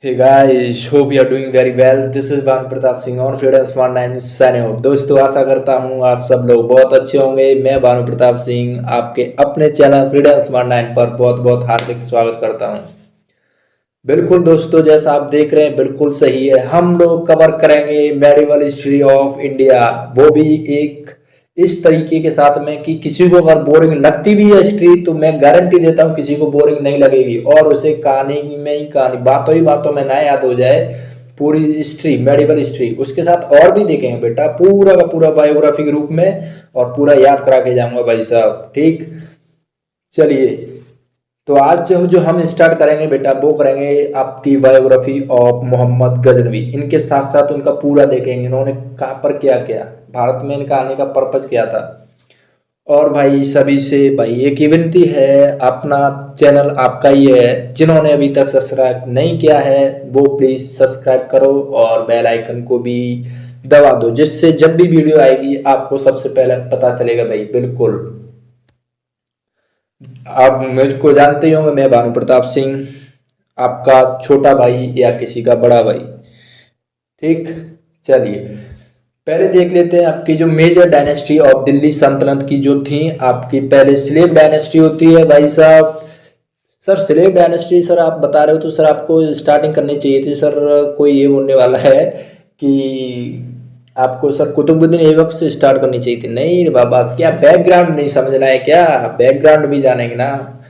Hey guys, hope you are doing very well. This is Bhanu Pratap Singh on Freedom Smart 9 signing off। दोस्तों आशा करता हूँ आप सब लोग बहुत अच्छे होंगे। मैं भानु प्रताप सिंह आपके अपने चैनल फ्रीडम स्मार्ट 9 पर बहुत बहुत हार्दिक स्वागत करता हूँ। बिल्कुल दोस्तों, जैसा आप देख रहे हैं बिल्कुल सही है। हम लोग कवर करेंगे मेडिवल हिस्ट्री ऑफ इंडिया, वो भी एक इस तरीके के साथ में कि किसी को अगर बोरिंग लगती भी है हिस्ट्री तो मैं गारंटी देता हूँ किसी को बोरिंग नहीं लगेगी और उसे कहानी में ही कहानी, बातों ही बातों में ना याद हो जाए पूरी हिस्ट्री, मेडिवल हिस्ट्री। उसके साथ और भी देखेंगे बेटा, पूरा का पूरा बायोग्राफी के रूप में और पूरा याद करा के जाऊंगा भाई साहब। ठीक, चलिए तो आज जो हम स्टार्ट करेंगे बेटा वो करेंगे आपकी बायोग्राफी ऑफ मोहम्मद गजनवी। इनके साथ साथ उनका पूरा देखेंगे, इन्होंने कहाँ पर क्या किया, भारत में इनका आने का पर्पज क्या था। और भाई सभी से भाई एक ही विनती है, अपना चैनल आपका ही है, जिन्होंने अभी तक सब्सक्राइब नहीं किया है वो प्लीज़ सब्सक्राइब करो और बेल आइकन को भी दबा दो, जिससे जब भी वीडियो आएगी आपको सबसे पहले पता चलेगा भाई। बिल्कुल, आप मुझको जानते ही होंगे, मैं भानु प्रताप सिंह, आपका छोटा भाई या किसी का बड़ा भाई। ठीक, चलिए पहले देख लेते हैं आपकी जो मेजर डायनेस्टी ऑफ दिल्ली सल्तनत की जो थी आपकी। पहले स्लेव डायनेस्टी होती है भाई साहब। सर स्लेव डायनेस्टी सर आप बता रहे हो तो सर आपको स्टार्टिंग करनी चाहिए थी सर। कोई ये बोलने वाला है कि आपको सर कुतुबुद्दीन ऐबक से स्टार्ट करनी चाहिए थी। नहीं रे बाबा, क्या बैकग्राउंड नहीं समझना है क्या? बैकग्राउंड भी जानेंगे ना।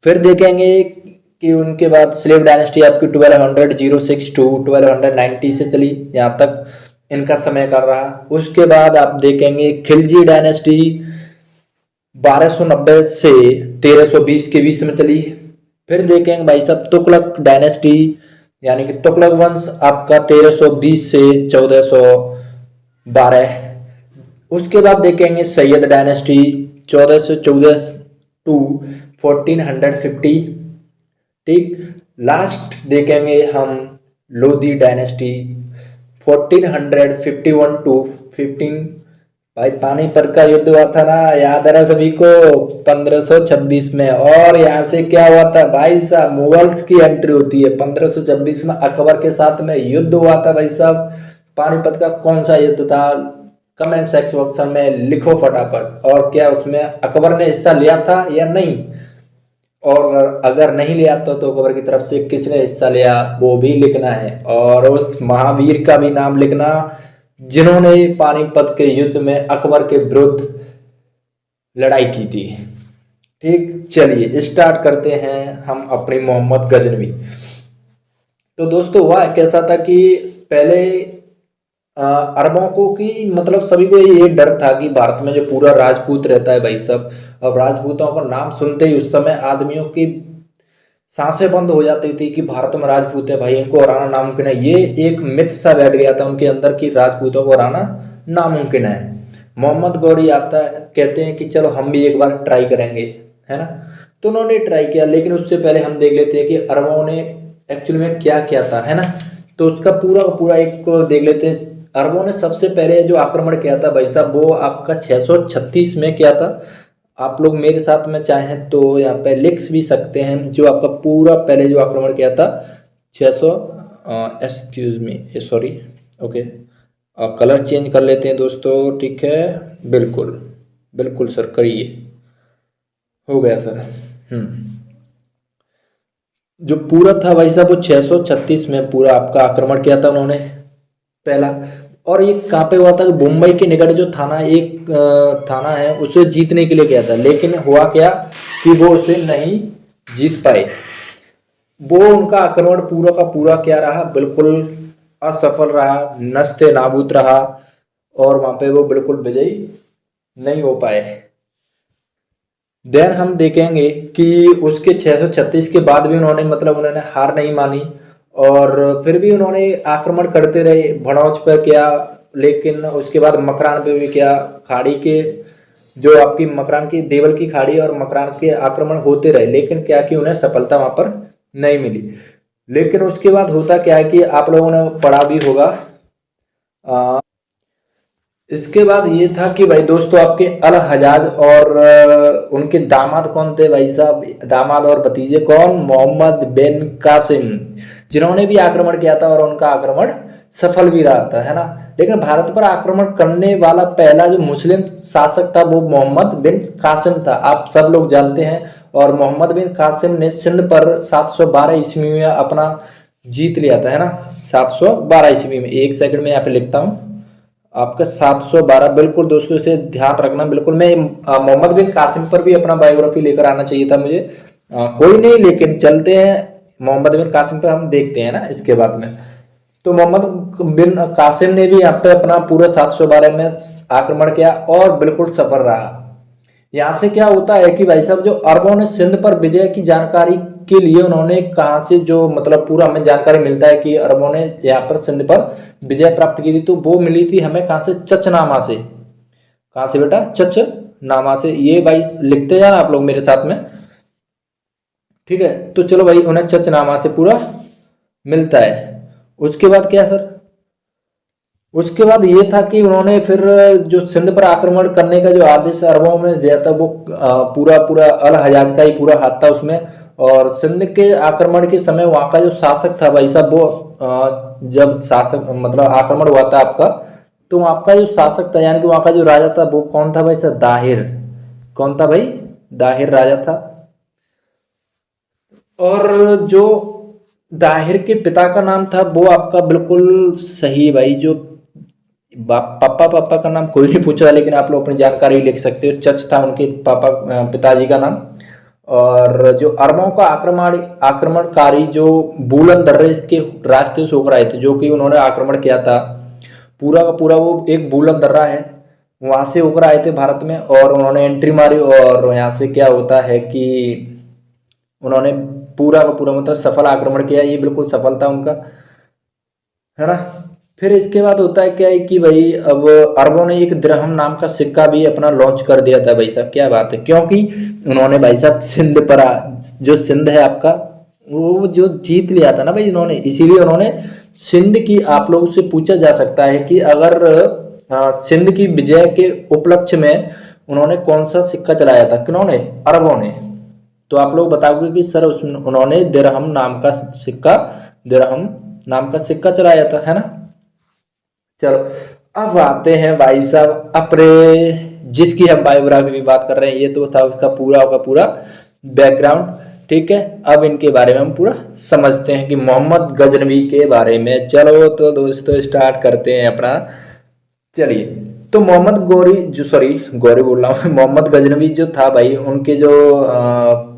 फिर देखेंगे कि उनके बाद स्लेव डायनेस्टी आपकी 1206 टू 1290 से चली, यहाँ तक इनका समय कर रहा। उसके बाद आप देखेंगे खिलजी डायनेस्टी 1290 से 1320 के बीच में चली। फिर देखेंगे भाई साहब तुगलक डायनेस्टी यानी कि तुगलक वंश आपका 1320 से 1412। उसके बाद देखेंगे सैयद डायनेस्टी 1414 टू 1450। ठीक, लास्ट देखेंगे हम लोधी डायनेस्टी 1451 टू 15। भाई पानीपत का युद्ध हुआ था ना, याद है ना सभी को, 1526 में। और यहाँ से क्या हुआ था भाई साहब, मुगल्स की एंट्री होती है 1526 में, अकबर के साथ में युद्ध हुआ था भाई साहब। पानीपत का कौन सा युद्ध था, कमेंट सेक्शन में लिखो फटाफट। और क्या उसमें अकबर ने हिस्सा लिया था या नहीं, और अगर नहीं लिया तो अकबर की तरफ से किसने हिस्सा लिया वो भी लिखना है। और उस महावीर का भी नाम लिखना जिन्होंने पानीपत के युद्ध में अकबर के विरुद्ध लड़ाई की थी। ठीक, चलिए स्टार्ट करते हैं हम अपनी मोहम्मद गजनवी। तो दोस्तों हुआ कैसा था कि पहले अरबों को की मतलब सभी को ये डर था कि भारत में जो पूरा राजपूत रहता है भाई सब, अब राजपूतों का नाम सुनते ही उस समय आदमियों की सांसें बंद हो जाती थी कि भारत में राजपूत है भाई, इनको हराना नामुमकिन है। ये एक मिथ सा बैठ गया था उनके अंदर कि राजपूतों को हराना नामुमकिन है। मोहम्मद गौरी आता है, कहते हैं कि चलो हम भी एक बार ट्राई करेंगे, है ना। तो उन्होंने ट्राई किया, लेकिन उससे पहले हम देख लेते हैं कि अरबों ने एक्चुअली में क्या किया था, है ना। तो उसका पूरा का पूरा एक देख लेते हैं। अरबों ने सबसे पहले जो आक्रमण किया था भाई साहब वो आपका 636 में किया था। आप लोग मेरे साथ में चाहें तो यहाँ पे लिख भी सकते हैं जो आपका पूरा पहले जो आक्रमण किया था 600, excuse me sorry, okay, colour change कर लेते हैं दोस्तों। ठीक है, बिल्कुल बिल्कुल सर करिए, हो गया सर। जो पूरा था भाई साहब वो 636 में पूरा आपका आक्रमण किया था उन्होंने पहला। और ये कहाँ पे हुआ था कि मुंबई के निकट जो थाना एक थाना है उसे जीतने के लिए किया था, लेकिन हुआ क्या कि वो उसे नहीं जीत पाए। वो उनका आक्रमण पूरा का पूरा क्या रहा, बिल्कुल असफल रहा, नस्ते नाबूद रहा और वहां पे वो बिल्कुल विजयी नहीं हो पाए। देन हम देखेंगे कि उसके 636 के बाद भी उन्होंने हार नहीं मानी और फिर भी उन्होंने आक्रमण करते रहे। भड़ौच पर किया, लेकिन उसके बाद मकरान पे भी किया। खाड़ी के जो आपकी मकरान की देवल की खाड़ी और मकरान के आक्रमण होते रहे, लेकिन क्या कि उन्हें सफलता वहां पर नहीं मिली। लेकिन उसके बाद होता क्या है कि आप लोगों ने पढ़ा भी होगा, इसके बाद ये था कि भाई दोस्तों आपके अल हजाज और उनके दामाद कौन थे भाई साहब, दामाद और भतीजे कौन, मोहम्मद बिन कासिम जिन्होंने भी आक्रमण किया था और उनका आक्रमण सफल भी रहा था, है ना। लेकिन भारत पर आक्रमण करने वाला पहला जो मुस्लिम शासक था वो मोहम्मद बिन कासिम था, आप सब लोग जानते हैं। और मोहम्मद बिन कासिम ने सिंध पर 712 ईस्वी में अपना जीत लिया था, है ना। 712 ईस्वी में, एक सेकंड में यहाँ पे लिखता हूँ आपका 712, बिल्कुल दोस्तों इसे ध्यान रखना बिल्कुल। मैं मोहम्मद बिन कासिम पर भी अपना बायोग्राफी लेकर आना चाहिए था मुझे, कोई नहीं, लेकिन चलते हैं मोहम्मद बिन कासिम पर, हम देखते हैं ना इसके बाद में। तो मोहम्मद बिन कासिम ने भी यहाँ पे अपना पूरा 712 में आक्रमण किया और बिल्कुल सफल रहा। यहाँ से क्या होता है कि भाई साहब जो अरबों ने सिंध पर विजय की जानकारी के लिए उन्होंने कहाँ से जो मतलब पूरा हमें जानकारी मिलता है कि अरबों ने यहाँ पर सिंध पर विजय प्राप्त की थी, तो वो मिली थी हमें कहाँ से, चचनामा से। कहाँ से बेटा, चचनामा से। ये भाई लिखते जाना आप लोग मेरे साथ में, ठीक है। तो चलो भाई, उन्हें चचनामा से पूरा मिलता है। उसके बाद क्या सर, उसके बाद ये था कि उन्होंने फिर जो सिंध पर आक्रमण करने का जो आदेश अरबों में दिया था वो पूरा पूरा अल हजाज का ही पूरा हाथ था उसमें। और सिंध के आक्रमण के समय वहाँ का जो शासक था भाई साहब वो जब शासक मतलब आक्रमण हुआ था आपका, तो वहाँ का जो शासक था यानी कि वहाँ का जो राजा था वो कौन था भाई साहब, दाहिर। कौन था भाई, दाहिर राजा था। और जो दाहिर के पिता का नाम था वो आपका बिल्कुल सही भाई, जो पापा पापा का नाम कोई नहीं पूछा, लेकिन आप लोग अपनी जानकारी लिख सकते हो, चच था उनके पापा पिताजी का नाम। और जो अरबों का आक्रमणकारी जो बूलन दर्रे के रास्ते से होकर आए थे, जो कि उन्होंने आक्रमण किया था, पूरा का पूरा वो एक बूलन दर्रा है, वहां से होकर आए थे भारत में और उन्होंने एंट्री मारी। और यहाँ से क्या होता है कि उन्होंने पूरा का पूरा मतलब सफल आक्रमण किया, ये बिल्कुल सफल था उनका, है ना। फिर इसके बाद होता है क्या है कि भाई अब अरबों ने एक दिरहम नाम का सिक्का भी अपना लॉन्च कर दिया था भाई साहब, क्या बात है, क्योंकि उन्होंने भाई साहब सिंध पर जो सिंध है आपका वो जो जीत लिया था ना भाई इन्होंने, इसीलिए उन्होंने सिंध की, आप लोगों से पूछा जा सकता है कि अगर सिंध की विजय के उपलक्ष्य में उन्होंने कौन सा सिक्का चलाया था, किन्होंने, अरबों ने। तो आप लोग बताओगे कि सर उन्होंने दिरहम नाम का सिक्का, दिरहम नाम का सिक्का चलाया था, है ना। चलो अब आते हैं भाई साहब अपने जिसकी हम बायोग्राफी की बात कर रहे हैं, ये तो था उसका पूरा का पूरा बैकग्राउंड, ठीक है। अब इनके बारे में हम पूरा समझते हैं कि मोहम्मद गजनवी के बारे में। चलो तो दोस्तों स्टार्ट करते हैं अपना, चलिए। तो मोहम्मद गौरी जो, सॉरी गौरी बोल रहा हूँ, मोहम्मद गजनवी जो था भाई, उनके जो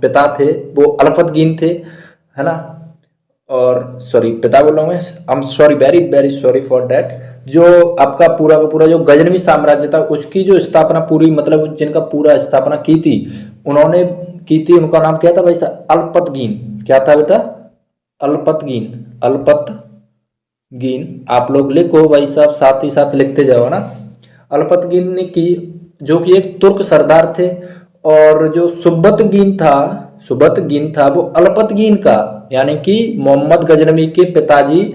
पिता थे वो अल्फतगीन थे, है ना। और सॉरी पिता बोल रहा हूँ मैं, I am sorry, very very sorry for that. जो आपका पूरा का पूरा जो गजनवी साम्राज्य था उसकी जो स्थापना पूरी मतलब जिनका पूरा स्थापना की थी उन्होंने की थी, उनका नाम क्या था भाई साहब, अल्पतगीन। क्या था बेटा, अल्पतगीन, अल्पतगीन। आप लोग लिखो भाई साहब, साथ ही साथ लिखते जाओ ना। अल्पतगीन ने की, जो कि एक तुर्क सरदार थे। और जो सुबतगीन था वो अल्पतगीन का, यानी कि मोहम्मद गजनवी के पिताजी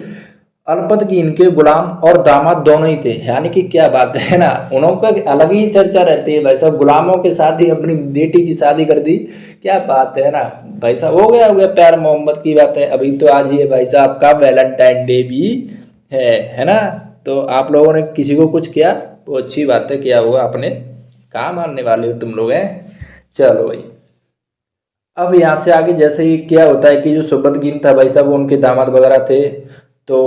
अल्पतगीन के गुलाम और दामाद दोनों ही थे। यानी कि क्या बात है ना, उनका अलग ही चर्चा रहती है भाई साहब, गुलामों के साथ ही अपनी बेटी की शादी कर दी, क्या बात है ना भाई साहब। हो गया प्यार मोहब्बत की बात है। अभी तो आज ये भाई साहब का वैलेंटाइन डे भी है ना। तो आप लोगों ने किसी को कुछ किया वो अच्छी बात है, किया होगा, अपने काम आने वाले हो तुम लोग हैं। चलो भाई, अब यहाँ से आगे जैसे ही क्या होता है कि जो सुबतगीन था भाई साहब वो उनके दामाद वगैरह थे। तो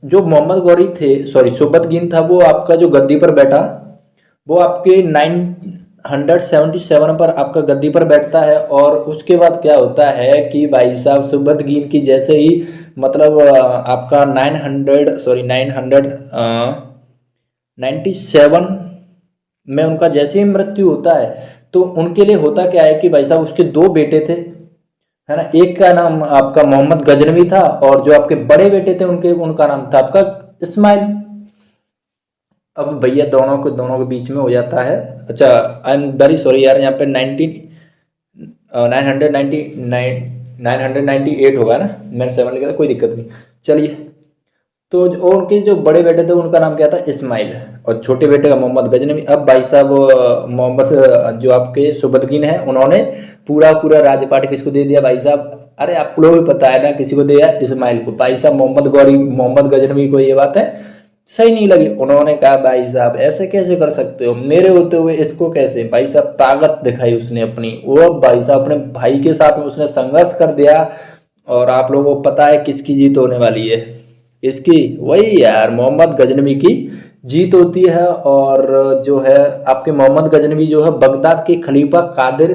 जो मोहम्मद गौरी थे, सॉरी सुबतगीन था, वो आपका जो गद्दी पर बैठा, वो आपके 977 पर आपका गद्दी पर बैठता है। और उसके बाद क्या होता है कि भाई साहब सुबतगीन की जैसे ही मतलब आपका 997 में उनका जैसे ही मृत्यु होता है, तो उनके लिए होता क्या है कि भाई साहब उसके दो बेटे थे, है ना। एक का नाम आपका मोहम्मद गजनवी था और जो आपके बड़े बेटे थे उनके, उनका नाम था आपका इस्माइल। अब भैया दोनों के बीच में हो जाता है। अच्छा, आई एम वेरी सॉरी यार, यहाँ पे 998 होगा ना, मैंने 7 लिखा था, कोई दिक्कत नहीं। चलिए, तो और उनके जो बड़े बेटे थे उनका नाम क्या था, इस्माइल, और छोटे बेटे का मोहम्मद गजनवी। अब भाई साहब मोहम्मद जो आपके सुबदगीन है, उन्होंने पूरा पूरा राज्यपाट किसको दे दिया भाई साहब, अरे आप लोगों को पता है ना, किसी को दिया, इस्माइल को। भाई साहब मोहम्मद गजनवी को ये बात है सही नहीं लगी, उन्होंने कहा भाई साहब ऐसे कैसे कर सकते हो, मेरे होते हुए इसको कैसे, भाई साहब ताकत दिखाई उसने अपनी, वो भाई साहब अपने भाई के साथ में उसने संघर्ष कर दिया। और आप लोगों को पता है किसकी जीत होने वाली है, इसकी, वही यार मोहम्मद गजनवी की जीत होती है। और जो है आपके मोहम्मद गजनवी जो है बगदाद के खलीफा कादिर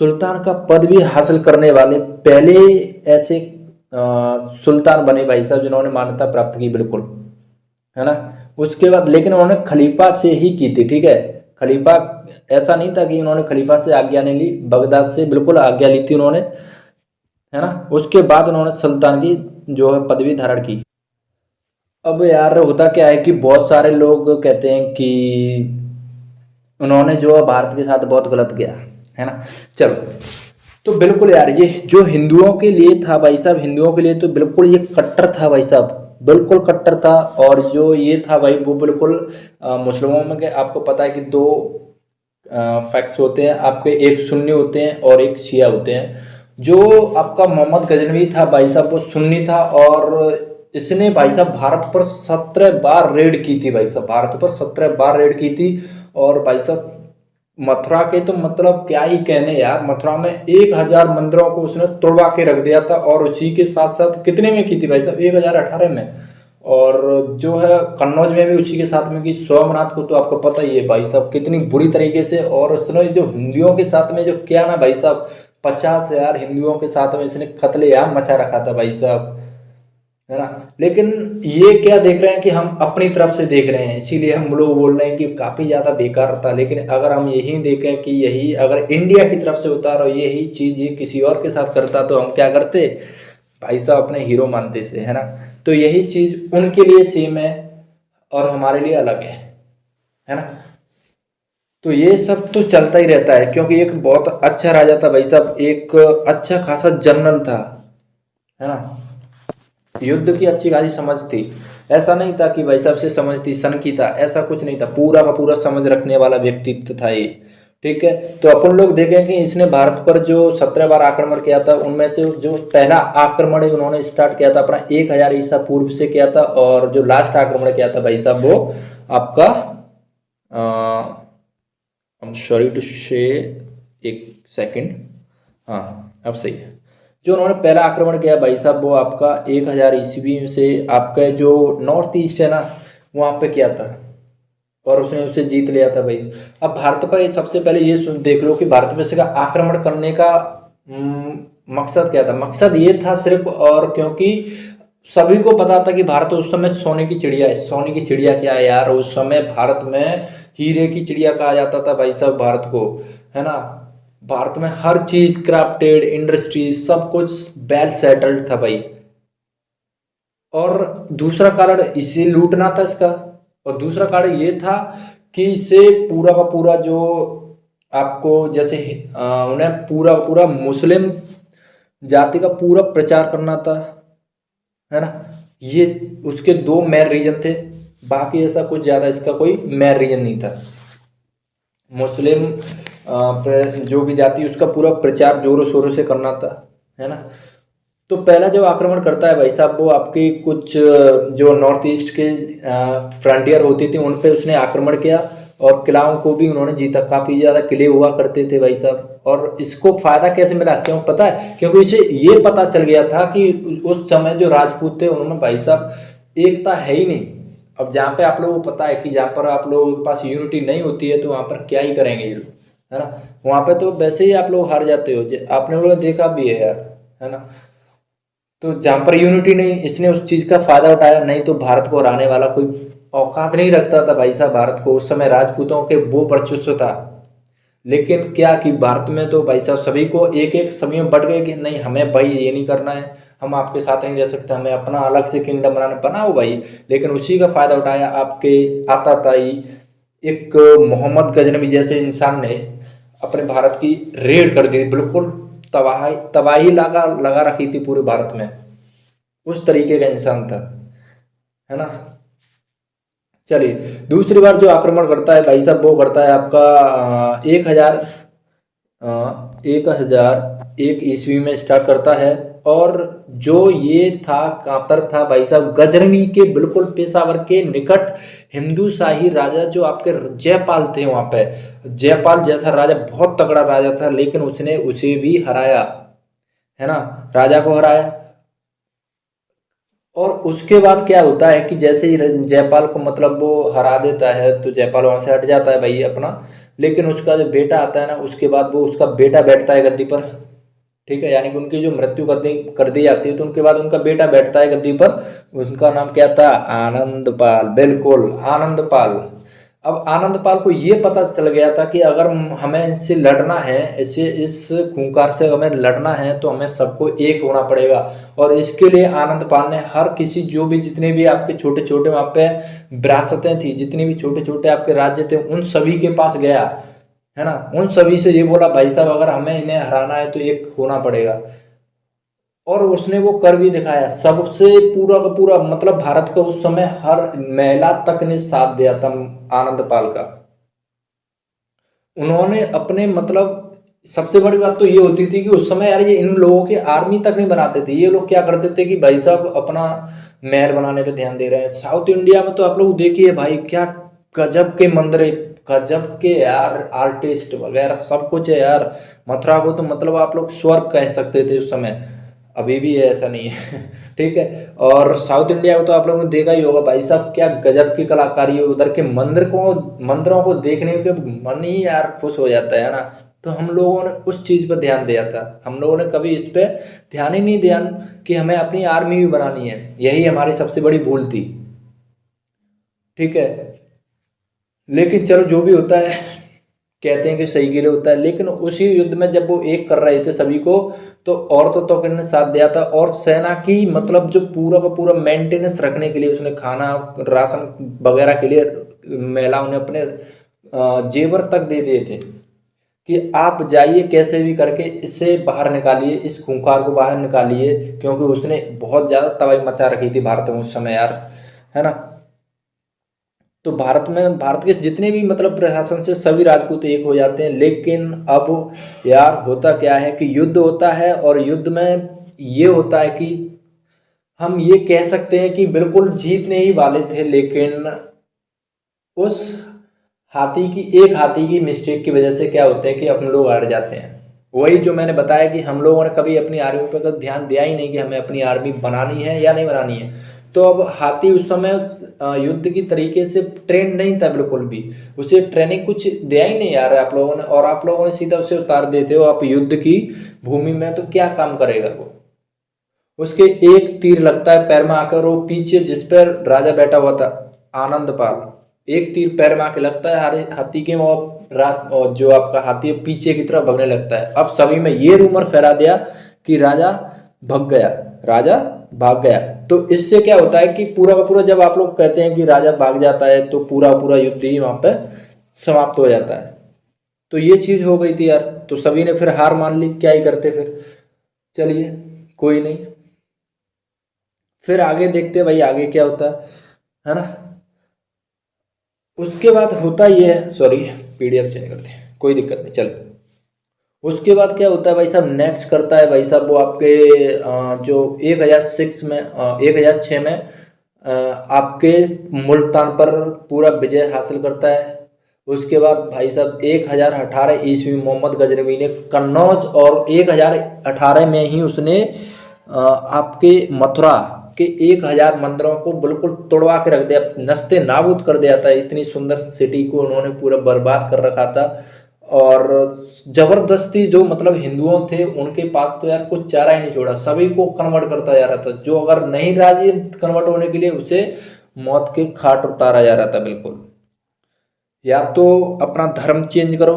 सुल्तान का पद भी हासिल करने वाले पहले ऐसे सुल्तान बने भाई साहब, जिन्होंने मान्यता प्राप्त की, बिल्कुल, है ना। उसके बाद लेकिन उन्होंने खलीफा से ही की थी, ठीक है, खलीफा, ऐसा नहीं था कि उन्होंने खलीफा से आज्ञा नहीं ली, बगदाद से बिल्कुल आज्ञा ली थी उन्होंने, है ना। उसके बाद उन्होंने सुल्तान की जो है पदवी धारण की। अब यार होता क्या है कि बहुत सारे लोग कहते हैं कि उन्होंने जो है भारत के साथ बहुत गलत किया, है ना। चलो, तो बिल्कुल यार ये जो हिंदुओं के लिए था भाई साहब, हिंदुओं के लिए तो बिल्कुल ये कट्टर था भाई साहब, बिल्कुल कट्टर था। और जो ये था भाई वो बिल्कुल मुस्लिमों में के आपको पता है कि दो फैक्ट्स होते हैं आपके, एक सुन्नी होते हैं और एक शिया होते हैं। जो आपका मोहम्मद गजनवी था भाई साहब वो सुन्नी था, और इसने भाई साहब भारत पर 17 बार रेड की थी भाई साहब, भारत पर 17 बार रेड की थी। और भाई साहब मथुरा के तो मतलब क्या ही कहने यार, मथुरा में 1000 मंदिरों को उसने तोड़वा के रख दिया था। और उसी के साथ साथ कितने में की थी भाई साहब, 1018 में। और जो है कन्नौज में भी उसी के साथ में की, सोमनाथ को तो आपको पता ही है भाई साहब कितनी बुरी तरीके से। और उसने जो हिंदुओं के साथ में जो किया ना भाई साहब, 50,000 हिंदुओं के साथ में इसने कत्लेआम मचा रखा था भाई साहब, है ना। लेकिन ये क्या देख रहे हैं कि हम अपनी तरफ से देख रहे हैं, इसीलिए हम लोग बोल रहे हैं कि काफ़ी ज़्यादा बेकार था। लेकिन अगर हम यही देखें कि यही अगर इंडिया की तरफ से होता और यही चीज़ ये किसी और के साथ करता, तो हम क्या करते भाई साहब, अपने हीरो मानते से, है ना। तो यही चीज़ उनके लिए सेम है और हमारे लिए अलग है ना। तो ये सब तो चलता ही रहता है, क्योंकि एक बहुत अच्छा राजा था भाई साहब, एक अच्छा खासा जनरल था, है ना। युद्ध की अच्छी खासी समझ थी, ऐसा नहीं था कि भाई साहब से समझ थी सन की था, ऐसा कुछ नहीं था, पूरा का पूरा समझ रखने वाला व्यक्तित्व था ये, ठीक है। तो अपन लोग देखें कि इसने भारत पर जो 17 बार आक्रमण किया था, उनमें से जो पहला आक्रमण उन्होंने स्टार्ट किया था अपना 1000 ईसा पूर्व से किया था। और जो लास्ट आक्रमण किया था भाई साहब वो आपका आई एम सॉरी टू से, एक सेकंड, हाँ अब सही है। जो उन्होंने पहला आक्रमण किया भाई साहब वो आपका 1000 ईस्वी से आपका जो नॉर्थ ईस्ट है ना, वहाँ पे किया था, और उसने उसे जीत लिया था भाई। अब भारत पर ये सबसे पहले ये सुन देख लो कि भारत पर इसका आक्रमण करने का मकसद क्या था। मकसद ये था सिर्फ, और क्योंकि सभी को पता था कि भारत उस समय सोने की चिड़िया है। सोने की चिड़िया क्या है यार, उस समय भारत में हीरे की चिड़िया कहा जाता था भाई साहब भारत को, है ना। भारत में हर चीज, क्राफ्टेड इंडस्ट्रीज, सब कुछ वेल सेटल्ड था भाई। और दूसरा कारण इसे लूटना था इसका, और दूसरा कारण ये था कि इसे पूरा का पूरा जो आपको जैसे उन्हें पूरा पूरा मुस्लिम जाति का पूरा प्रचार करना था, है ना। ये उसके दो मेन रीजन थे, बाकी ऐसा कुछ ज़्यादा इसका कोई मेन रीजन नहीं था। मुस्लिम जो भी जाति उसका पूरा प्रचार जोरों शोरों से करना था, है ना। तो पहला जो आक्रमण करता है भाई साहब वो आपके कुछ जो नॉर्थ ईस्ट के फ्रंटियर होती थी उन पे उसने आक्रमण किया, और किलाओं को भी उन्होंने जीता। काफ़ी ज़्यादा किले हुआ करते थे भाई साहब। और इसको फ़ायदा कैसे मिला, क्यों पता है, क्योंकि इसे ये पता चल गया था कि उस समय जो राजपूत थे उन्होंने भाई साहब एकता है ही नहीं। अब जहाँ पे आप लोगों को पता है कि जहाँ पर आप लोगों के पास यूनिटी नहीं होती है तो वहाँ पर क्या ही करेंगे ये लोग, है ना। वहाँ पे तो वैसे ही आप लोग हार जाते हो, आपने लोगों ने देखा भी है यार, है ना। तो जहाँ पर यूनिटी नहीं, इसने उस चीज़ का फायदा उठाया, नहीं तो भारत को हराने वाला कोई औकात नहीं रखता था भाई साहब भारत को। उस समय राजपूतों के वो वर्चस्व था। लेकिन क्या कि भारत में तो भाई साहब सभी को एक एक समय में बढ़ गए कि नहीं हमें भाई ये नहीं करना है, हम आपके साथ नहीं रह सकते, हमें अपना अलग से किंगडम बनाओ भाई। लेकिन उसी का फायदा उठाया आपके आताताई एक मोहम्मद गजनवी जैसे इंसान ने अपने भारत की रेड कर दी, बिल्कुल तबाही तबाही लगा लगा रखी थी पूरे भारत में। उस तरीके का इंसान था, है ना। चलिए, दूसरी बार जो आक्रमण करता है भाई साहब वो करता है आपका 1001 ईस्वी में स्टार्ट करता है। और जो ये था कहाँ पर था भाई साहब, गजनवी के बिल्कुल पेशावर के निकट हिंदू शाही राजा जो आपके जयपाल थे वहां पे। जयपाल जैसा राजा बहुत तगड़ा राजा था, लेकिन उसने उसे भी हराया, है ना, राजा को हराया। और उसके बाद क्या होता है कि जैसे ही जयपाल को मतलब वो हरा देता है तो जयपाल वहां से हट जाता है भाई अपना। लेकिन उसका जो बेटा आता है ना, उसके बाद वो उसका बेटा बैठता है गद्दी पर। ठीक है, यानी कि उनकी जो मृत्यु कर दी जाती है तो उनके बाद उनका बेटा बैठता है गद्दी पर। उसका नाम क्या था? आनंदपाल, बिल्कुल आनंदपाल। अब आनंदपाल को ये पता चल गया था कि अगर हमें इनसे लड़ना है, इसे इस खूंखार से हमें लड़ना है तो हमें सबको एक होना पड़ेगा। और इसके लिए आनंदपाल ने हर किसी, जो भी जितने भी आपके छोटे छोटे वहाँ पे विरासतें थी, जितने भी छोटे छोटे आपके राज्य थे, उन सभी के पास गया, है ना। उन सभी से ये बोला भाई साहब अगर हमें इन्हें हराना है तो एक होना पड़ेगा। और उसने वो कर भी दिखाया। सबसे पूरा का पूरा मतलब भारत का उस समय हर महिला तक ने साथ दिया था आनंदपाल का। उन्होंने अपने मतलब सबसे बड़ी बात तो ये होती थी कि उस समय यार ये इन लोगों के आर्मी तक नहीं बनाते थे। ये लोग क्या करते थे कि भाई साहब अपना महल बनाने पे ध्यान दे रहे हैं। साउथ इंडिया में तो आप लोग देखिए भाई क्या गजब के मंदिर, गजब के यार आर्टिस्ट वगैरह सब कुछ है यार। मथुरा को तो मतलब आप लोग स्वर्ग कह सकते थे उस समय, अभी भी है, ऐसा नहीं है। ठीक है। और साउथ इंडिया को तो आप लोगों ने देखा ही होगा भाई साहब, क्या गजब की कलाकारी है उधर के मंदिरों को देखने के मन ही यार खुश हो जाता है ना। तो हम लोगों ने उस चीज़ पर ध्यान दिया था। हम लोगों ने कभी इस पे ध्यान ही नहीं दिया कि हमें अपनी आर्मी भी बनानी है। यही हमारी सबसे बड़ी भूल थी। ठीक है, लेकिन चलो जो भी होता है, कहते हैं कि सही के लिए होता है। लेकिन उसी युद्ध में जब वो एक कर रहे थे सभी को, तो औरतों तो ने साथ दिया था। और सेना की मतलब जो पूरा का पूरा मेंटेनेंस रखने के लिए उसने खाना राशन वगैरह के लिए महिलाओं ने अपने जेवर तक दे दिए थे कि आप जाइए कैसे भी करके इससे बाहर निकालिए, इस खूंखार को बाहर निकालिए, क्योंकि उसने बहुत ज़्यादा तबाही मचा रखी थी भारत में उस समय यार, है ना। तो भारत के जितने भी मतलब प्रशासन से सभी राजपूत एक हो जाते हैं। लेकिन अब यार होता क्या है कि युद्ध होता है, और युद्ध में ये होता है कि हम ये कह सकते हैं कि बिल्कुल जीतने ही वाले थे, लेकिन उस एक हाथी की मिस्टेक की वजह से क्या होता है कि हम लोग हार जाते हैं। वही जो मैंने बताया कि हम लोगों ने कभी अपनी आर्मी पर ध्यान दिया ही नहीं कि हमें अपनी आर्मी बनानी है या नहीं बनानी है। तो अब हाथी उस समय युद्ध की तरीके से ट्रेंड नहीं था बिल्कुल भी। उसे ट्रेनिंग कुछ दिया ही नहीं यार आप लोगों ने, और आप लोगों ने सीधा उसे उतार देते हो आप युद्ध की भूमि में, तो क्या काम करेगा वो। उसके एक तीर लगता है पैर में आकर, वो पीछे जिस पर राजा बैठा हुआ था आनंदपाल, एक तीर पैर में आके लगता है हाथी के, और जो आपका हाथी है पीछे की तरफ भगने लगता है। अब सभी में ये रूमर फैला दिया कि राजा भाग गया, राजा भाग गया। तो इससे क्या होता है कि पूरा का पूरा, जब आप लोग कहते हैं कि राजा भाग जाता है तो पूरा पूरा युद्ध ही वहां पे समाप्त हो जाता है। तो ये चीज हो गई थी यार, तो सभी ने फिर हार मान ली, क्या ही करते फिर। चलिए कोई नहीं, फिर आगे देखते हैं भाई आगे क्या होता है ना। उसके बाद होता ये है, सॉरी पीडीएफ चेंज करते हैं, कोई दिक्कत नहीं, चल। उसके बाद क्या होता है भाई साहब, नेक्स्ट करता है भाई साहब वो आपके जो 1006 में आपके मुल्तान पर पूरा विजय हासिल करता है। उसके बाद भाई साहब 1018 ईस्वी मोहम्मद गजनवी ने कन्नौज, और 1018 में ही उसने आपके मथुरा के 1000 मंदिरों को बिल्कुल तोड़वा के रख दिया, नस्ते नाबूद कर दिया था। इतनी सुंदर सिटी को उन्होंने पूरा बर्बाद कर रखा था। और जबरदस्ती जो मतलब हिंदुओं थे उनके पास तो यार कुछ चारा ही नहीं छोड़ा, सभी को कन्वर्ट करता जा रहा था। जो अगर नहीं राजी कन्वर्ट होने के लिए उसे मौत के घाट उतारा जा रहा था बिल्कुल। या तो अपना धर्म चेंज करो,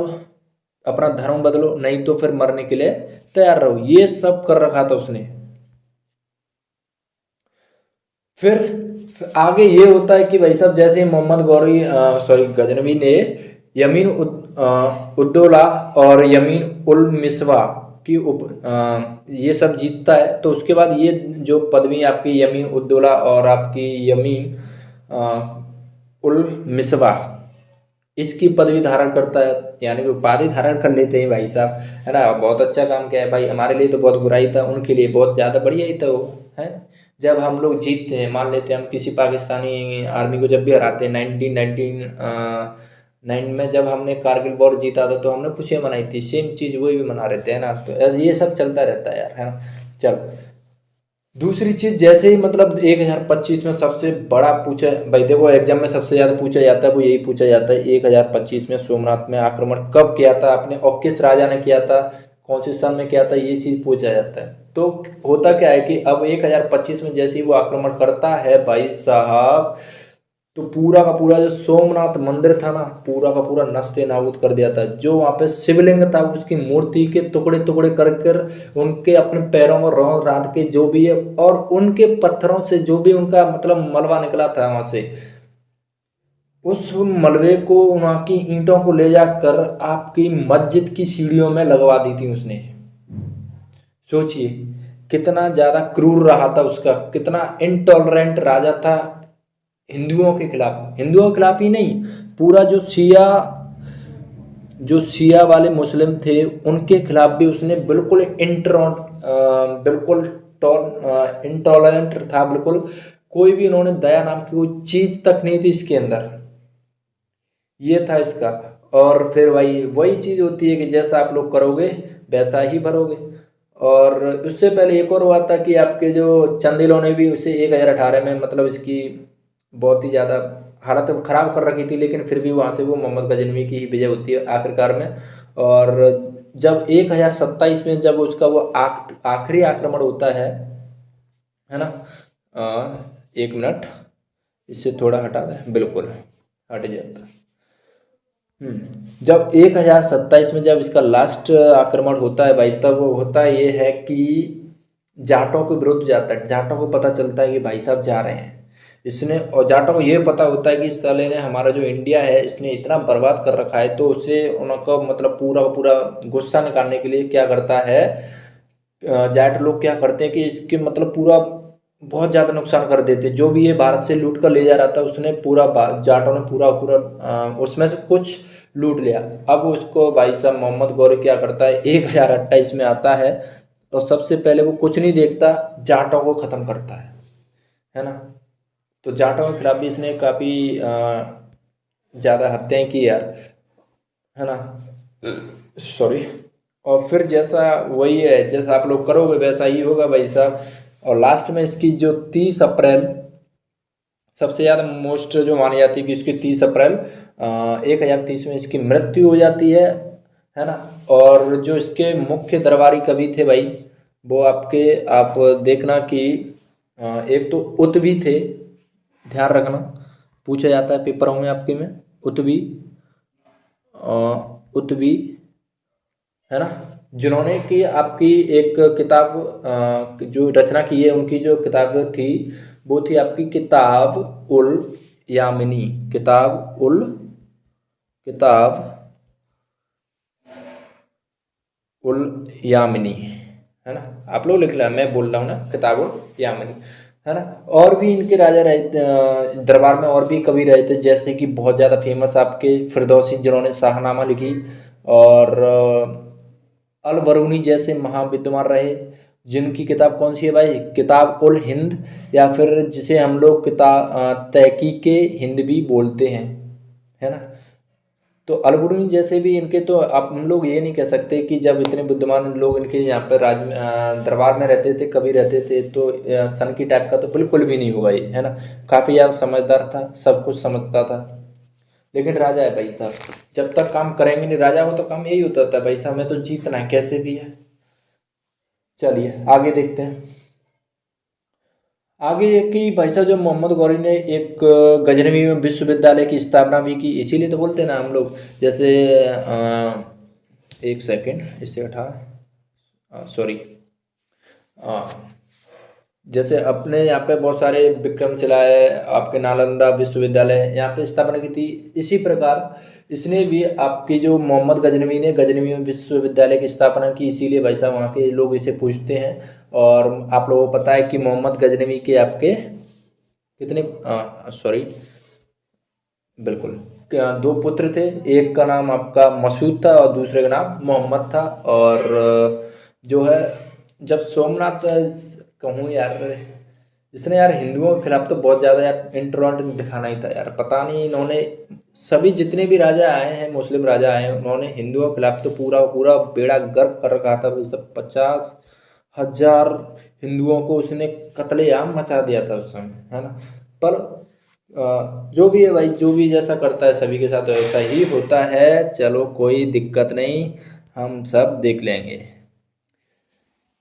अपना धर्म बदलो, नहीं तो फिर मरने के लिए तैयार रहो। ये सब कर रखा था उसने। फिर आगे ये होता है कि भाई साहब जैसे ही मोहम्मद गजनवी ने यमीन उद्दौला और यमीन उल मिसवा की ये सब जीतता है, तो उसके बाद ये जो पदवी आपकी यमीन उद्दौला और आपकी यमीन उल मिसबा इसकी पदवी धारण करता है, यानी कि उपाधि धारण कर लेते हैं भाई साहब, है ना। बहुत अच्छा काम किया है भाई, हमारे लिए तो बहुत बुराई था, उनके लिए बहुत ज़्यादा बढ़िया ही था वो, है। जब हम लोग जीतते हैं, मान लेते हैं हम किसी पाकिस्तानी आर्मी को जब भी हराते हैं 1999 में जब हमने कारगिल वॉर जीता था तो हमने खुशियाँ मनाई थी, सेम चीज़ वही भी मना रहे थे, है ना। तो ये सब चलता रहता है यार, है ना। चल दूसरी चीज, जैसे ही मतलब 2025 में सबसे बड़ा पूछा भाई, देखो एग्जाम में सबसे ज्यादा पूछा जाता है वो यही पूछा जाता है, 2025 में सोमनाथ में आक्रमण कब किया था आपने और किस राजा ने किया था, कौन से सन में किया था, ये चीज पूछा जाता है। तो होता क्या है कि अब 2025 में जैसे ही वो आक्रमण करता है भाई साहब, तो पूरा का पूरा जो सोमनाथ मंदिर था ना, पूरा का पूरा नस्ते नाबूद कर दिया था। जो वहाँ पे शिवलिंग था उसकी मूर्ति के टुकड़े टुकड़े कर कर उनके अपने पैरों में रौंद रांध के जो भी है, और उनके पत्थरों से जो भी उनका मतलब मलबा निकला था वहाँ से, उस मलबे को वहाँ की ईंटों को ले जाकर आपकी मस्जिद की सीढ़ियों में लगवा दी थी उसने। सोचिए कितना ज़्यादा क्रूर रहा था उसका, कितना इनटॉलरेंट राजा था हिंदुओं के खिलाफ, हिंदुओं के खिलाफ ही नहीं, पूरा जो शिया वाले मुस्लिम थे उनके खिलाफ भी उसने बिल्कुल बिल्कुल इंटॉलरेंट था बिल्कुल। कोई भी उन्होंने दया नाम की कोई चीज़ तक नहीं थी इसके अंदर, ये था इसका। और फिर वही चीज़ होती है कि जैसा आप लोग करोगे वैसा ही भरोगे। और उससे पहले एक और हुआ था कि आपके जो चंदेलों ने भी उसे 2018 में मतलब इसकी बहुत ही ज़्यादा हालत ख़राब कर रखी थी, लेकिन फिर भी वहाँ से वो मोहम्मद गजनवी की ही विजय होती है आखिरकार में। और जब 1027 में जब उसका वो आखिरी आक्रमण होता है ना। एक मिनट, इससे थोड़ा हटा दें, बिल्कुल हट जाता। जब 1027 में जब इसका लास्ट आक्रमण होता है भाई, तब होता ये है कि जाटों के विरुद्ध जाता है। जाटों को पता चलता है कि भाई साहब जा रहे हैं इसने, और जाटों को ये पता होता है कि इस साले ने हमारा जो इंडिया है इसने इतना बर्बाद कर रखा है, तो उसे उनका मतलब पूरा पूरा गुस्सा निकालने के लिए क्या करता है, जाट लोग क्या करते हैं कि इसके मतलब पूरा बहुत ज़्यादा नुकसान कर देते। जो भी ये भारत से लूट कर ले जा रहा था उसने पूरा जाटों ने पूरा पूरा उसमें से कुछ लूट लिया। अब उसको भाई साहब मोहम्मद गौरी क्या करता है, 1028 में आता है और सबसे पहले वो कुछ नहीं देखता, जाटों को ख़त्म करता है ना। तो जाटों के खिलाफ भी इसने काफ़ी ज़्यादा हत्याएं की यार, है ना। सॉरी। और फिर जैसा वही है, जैसा आप लोग करोगे वैसा ही होगा भाई साहब। और लास्ट में इसकी जो 30 अप्रैल सबसे ज़्यादा मोस्ट जो मानी जाती है कि इसकी 30 अप्रैल 1030 में इसकी मृत्यु हो जाती है ना। और जो इसके मुख्य दरबारी कवि थे भाई, वो आप देखना कि एक तो उतवी थे, ध्यान रखना, पूछा जाता है पेपरों में आपके में, उतवी उतवी, है ना, जिन्होंने कि आपकी एक किताब जो रचना की है, उनकी जो किताब थी वो थी आपकी किताब उल यामिनी, किताब उल यामिनी, है ना। आप लोग लिख लेना, मैं बोल रहा हूँ ना, किताब उल यामिनी, है ना। और भी इनके राजा रहे, दरबार में और भी कवि रहे थे, जैसे कि बहुत ज़्यादा फेमस आपके फिरदौसी जिन्होंने शाहनामा लिखी, और अल बरूनी जैसे महाविद्वान रहे, जिनकी किताब कौन सी है भाई, किताब उल हिंद, या फिर जिसे हम लोग किताब तहकीक हिंद भी बोलते हैं, है ना। तो अल बरूनी जैसे भी इनके, तो आप हम लोग ये नहीं कह सकते कि जब इतने बुद्धिमान लोग इनके यहाँ पर दरबार में रहते थे, कभी रहते थे, तो सन की टाइप का तो बिल्कुल भी नहीं हुआ ये, है ना। काफ़ी ज़्यादा समझदार था, सब कुछ समझता था, लेकिन राजा है भाई साहब, जब तक काम करेंगे नहीं, राजा हो तो काम यही होता था भाई साहब, हमें तो जीतना है कैसे भी है। चलिए आगे देखते हैं। आगे कि भाई साहब जो मोहम्मद गौरी ने एक गजनवी में विश्वविद्यालय की स्थापना भी की, इसीलिए तो बोलते हैं ना हम लोग, जैसे एक सेकंड इससे हटा, सॉरी, जैसे अपने यहाँ पे बहुत सारे विक्रमशिला है, आपके नालंदा विश्वविद्यालय यहाँ पे स्थापना की थी, इसी प्रकार इसने भी आपकी जो मोहम्मद गजनवी ने गजनवी में विश्वविद्यालय की स्थापना की, इसीलिए भाई साहब वहाँ के लोग इसे पूछते हैं। और आप लोगों को पता है कि मोहम्मद गजनवी के आपके कितने, सॉरी, बिल्कुल, दो पुत्र थे। एक का नाम आपका मसूद था और दूसरे का नाम मोहम्मद था। और जो है, जब सोमनाथ, कहूँ यार, इसने यार हिंदुओं के खिलाफ तो बहुत ज़्यादा यार इंटरवेंट दिखाना ही था यार। पता नहीं इन्होंने, सभी जितने भी राजा आए हैं, मुस्लिम राजा आए हैं, उन्होंने हिंदुओं के खिलाफ तो पूरा पूरा बेड़ा गर्क कर रखा था भाई। सब 50,000 हिंदुओं को उसने कत्लेआम मचा दिया था उस समय, है ना। पर जो भी है भाई, जो भी जैसा करता है सभी के साथ वैसा ही होता है। चलो कोई दिक्कत नहीं, हम सब देख लेंगे।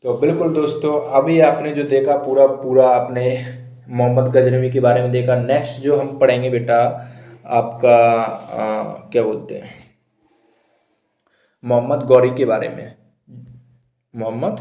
तो बिल्कुल दोस्तों, अभी आपने जो देखा पूरा पूरा आपने मोहम्मद गजनवी के बारे में देखा। नेक्स्ट जो हम पढ़ेंगे बेटा, आपका क्या बोलते हैं, मोहम्मद गौरी के बारे में। मोहम्मद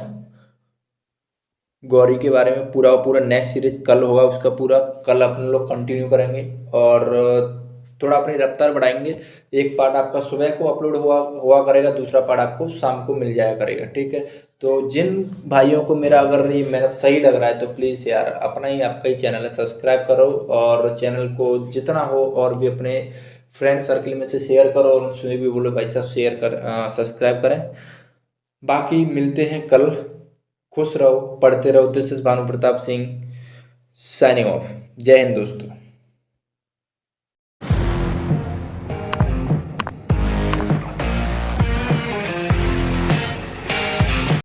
गौरी के बारे में पूरा पूरा नेक्स्ट सीरीज कल होगा, उसका पूरा कल अपन लोग कंटिन्यू करेंगे। और थोड़ा अपनी रफ्तार बढ़ाएंगे। एक पार्ट आपका सुबह को अपलोड हुआ हुआ करेगा, दूसरा पार्ट आपको शाम को मिल जाया करेगा, ठीक है। तो जिन भाइयों को मेरा अगर ये मेरा सही लग रहा है तो प्लीज़ यार, अपना ही आपका ही चैनल है, सब्सक्राइब करो। और चैनल को जितना हो और भी अपने फ्रेंड सर्कल में से शेयर करो, और उनसे भी बोलो भाई साहब शेयर कर, सब्सक्राइब करें। बाकी मिलते हैं कल। खुश रहो, पढ़ते रहो। This is Bhanu Pratap Singh signing off. जय हिंद दोस्तों।